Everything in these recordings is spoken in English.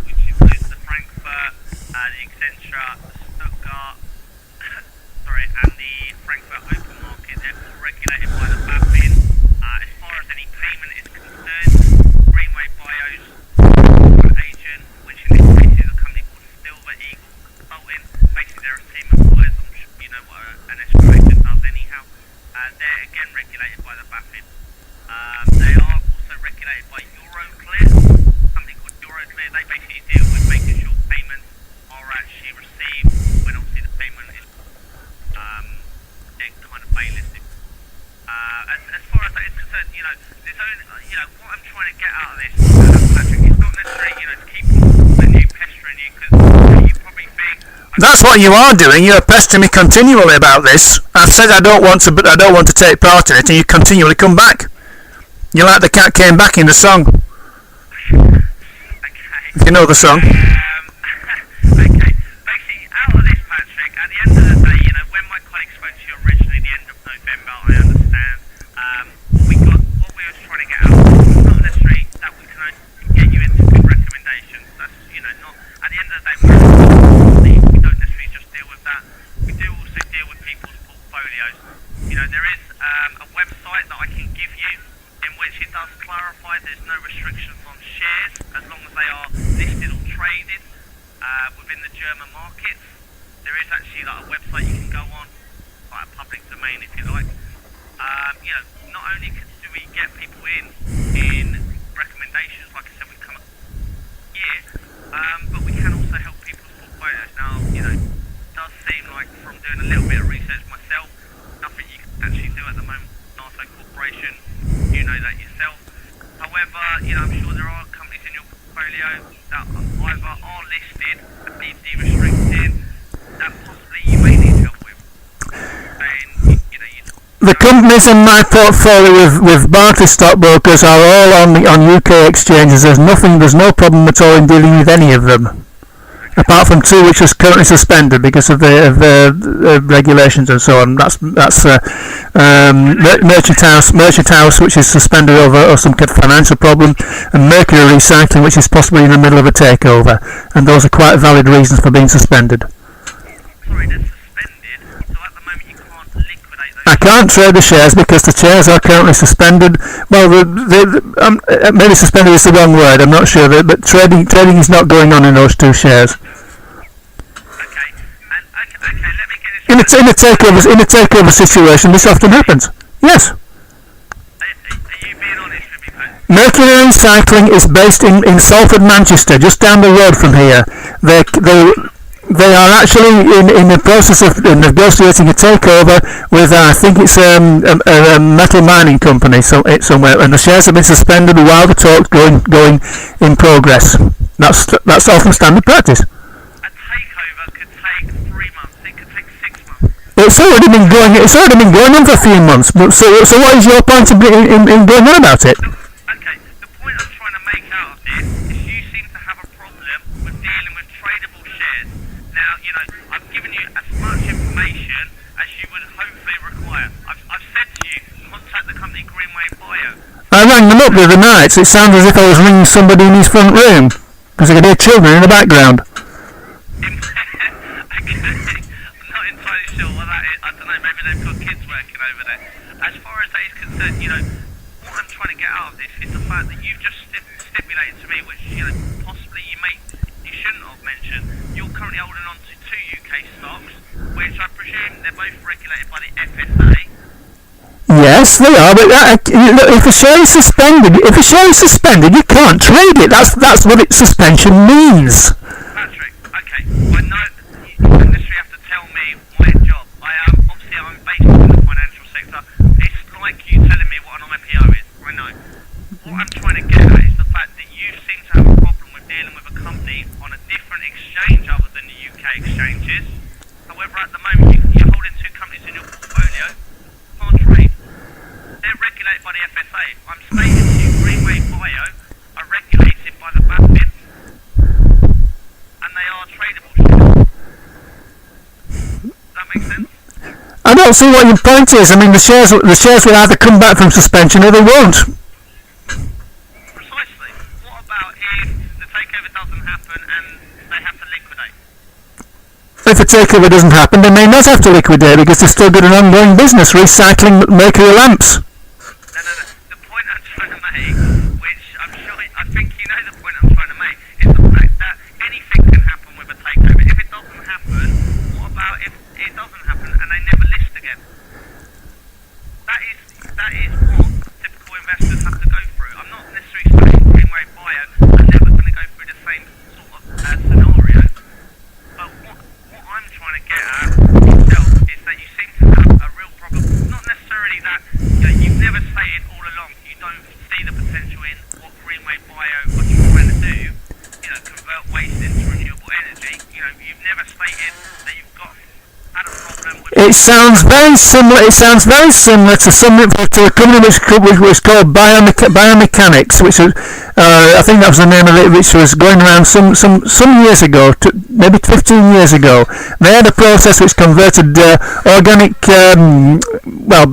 which includes the Frankfurt, the Accenture, the Stuttgart, sorry, and the Frankfurt open market. They're all regulated by the BaFin. As far as any payment is concerned, Greenwave Bio's agent, which in this case is a company called Silver Eagle Consulting. Basically, they're a team of lawyers. I'm sure you know what an escrow agent does anyhow. They're again regulated by the BaFin. They are also regulated by Euroclear, a company called Euroclear. They basically deal with making sure payments are actually received when obviously the payment is then kind of bailiffed. As far as that is concerned, there's only, what I'm trying to get out of this, Patrick, it's not necessarily, to keep on you pestering you, because you probably think... That's what you are doing. You're pestering me continually about this. I've said I don't want to take part in it, and you continually come back. You're like the cat came back in the song. Okay. You know the song. Okay. Basically, out of this, Patrick, at the end of the day, when my colleague spoke to you originally, the end of November, I understand. What we were trying to get out of this is not necessarily that we can only get you into good recommendations. That's, not, at the end of the day, we don't necessarily just deal with that. We do also deal with people's portfolios. There is a website that I can give you in which it does clarify there's no restrictions on shares as long as they are listed or traded within the German markets. There is actually like a website you can go on, like a public domain if you like. Not only do we get people in recommendations, like I said, we come here, but we can also help people's portfolios. Now, it does seem like from doing a little bit of research myself, nothing you can actually do at the moment. Narso Corporation, you know that yourself. However, I'm sure there are companies in your portfolio that either are listed and be de-restricted that possibly you may need help with. And, The companies in my portfolio with Barclays stockbrokers are all on UK exchanges. There's no problem at all in dealing with any of them, apart from two which is currently suspended because of the regulations and so on. That's Merchant House, which is suspended over some kind of financial problem, and Mercury Recycling, which is possibly in the middle of a takeover. And those are quite valid reasons for being suspended. Sorry, they're suspended, so at the moment you can't liquidate those. I can't trade the shares because the shares are currently suspended. Well, maybe suspended is the wrong word. I'm not sure, but trading is not going on in those two shares. Okay, let me get this. In a takeover situation, this often happens. Yes. Are you being honest with me, Pat? Mercury Recycling is based in Salford, Manchester, just down the road from here. They are actually in the process of negotiating a takeover with, I think it's a metal mining company somewhere, and the shares have been suspended while the talks going in progress. That's often standard practice. A takeover could take 3 months. It could take 6 months. It's already been going on for a few months. So what is your point in going on about it? Okay, the point I'm trying to make out of this is you seem to have a problem with dealing with tradable shares. Now, I've given you as much information as you would hopefully require. I've said to you, contact the company Greenwave Bio. I rang them up the other night. It sounded as if I was ringing somebody in his front room because I could hear children in the background. Okay, I'm not entirely sure what that is. I don't know, maybe they've got kids working over there. As far as that is concerned, what I'm trying to get out of this is the fact that you've just stipulated to me, which, possibly you shouldn't have mentioned. You're currently holding on to 2 UK stocks, which I presume they're both regulated by the FSA. Yes, they are. But if a share is suspended, you can't trade it. That's what suspension means. Patrick, okay, I know you don't necessarily have to tell me my job. Obviously I'm based in the financial sector. It's like you telling me what an IPO is. I know. What I'm trying to get at is the fact that you seem to have a problem with dealing with a company on a different exchange other than the UK exchanges. However, at the moment you're holding 2 companies in your portfolio. Can't trade. They're regulated by the FSA. I'm stating to you, Greenwave Bio are regulated by the BaFin, and they are tradable shares. Does that make sense? I don't see what your point is. I mean, the shares will either come back from suspension or they won't. takeover doesn't happen and they have to liquidate? If a takeover doesn't happen, they may not have to liquidate because they've still got an ongoing business recycling mercury lamps. No. The point I'm trying to make, which I think you know the point I'm trying to make, is the fact that anything can happen with a takeover. If it doesn't happen, what about if it doesn't happen and they never list again? That is what typical investors have to go through. I'm not necessarily saying Greenwave Bio are never going to go through the same sort of scenario, but what I'm trying to get at myself is that you seem to have a real problem. Not necessarily that you've never stated all along you don't see the potential in what Greenwave Bio are trying to do. Convert waste into renewable energy. You've never stated that you've had a problem with. It sounds very similar. It sounds very similar to a company which was called Biomechanics, which was I think that was the name of it, which was going around some years ago, maybe 15 years ago. They had a process which converted organic,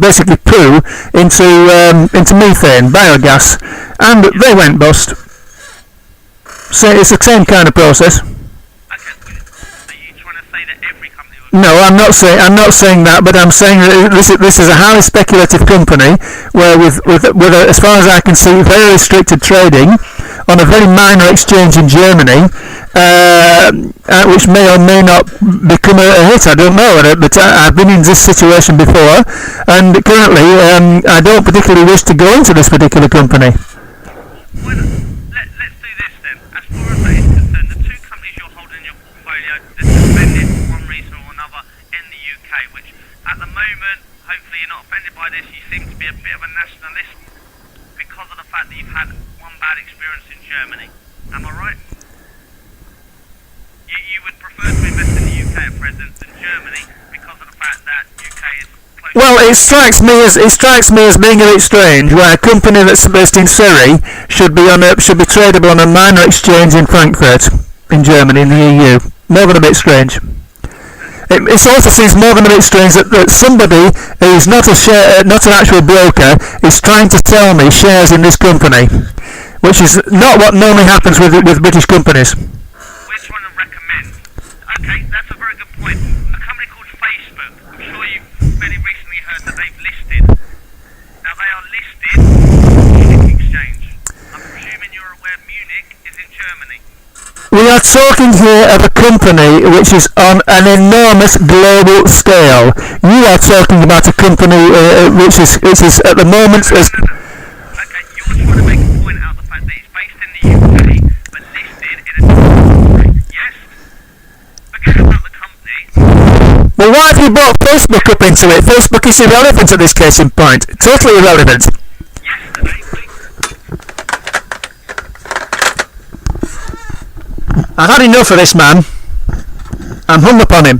basically poo into methane, biogas, and they went bust. So it's the same kind of process. No, I'm not saying that, but I'm saying that this is a highly speculative company where, with as far as I can see, very restricted trading on a very minor exchange in Germany, which may or may not become a hit. I don't know, but I've been in this situation before, and currently I don't particularly wish to go into this particular company. Well, let's do this then. As far as that is concerned, the two companies you're holding in your portfolio, they're suspended for one reason or another in the UK, which at the moment, hopefully you're not offended by this, you seem to be a bit of a nationalist because of the fact that you've had one bad experience in Germany. Am I right? You would prefer to invest in the UK at present than Germany because of the fact that UK is close. Well, it strikes me as being a bit strange where a company that's based in Surrey should be tradable on a minor exchange in Frankfurt, in Germany, in the EU. More than a bit strange. It also seems more than a bit strange that somebody who's not an actual broker is trying to sell me shares in this company, which is not what normally happens with British companies. We're trying to recommend. Okay, that's a very good point. A company called Facebook. I'm sure you've fairly recently heard that they've listed. Now they are listed on Munich Exchange. I'm presuming you're aware Munich is in Germany. We are talking here of a company which is on an enormous global scale. You are talking about a company which is at the moment as. Okay, you're trying to make a point out of the fact that it's based in the UK but listed in a different country. Yes? Forget about the company. Well, why have you brought Facebook up into it? Facebook is irrelevant at this case in point. Totally irrelevant. Yesterday, I've had enough of this man. I'm hung up on him.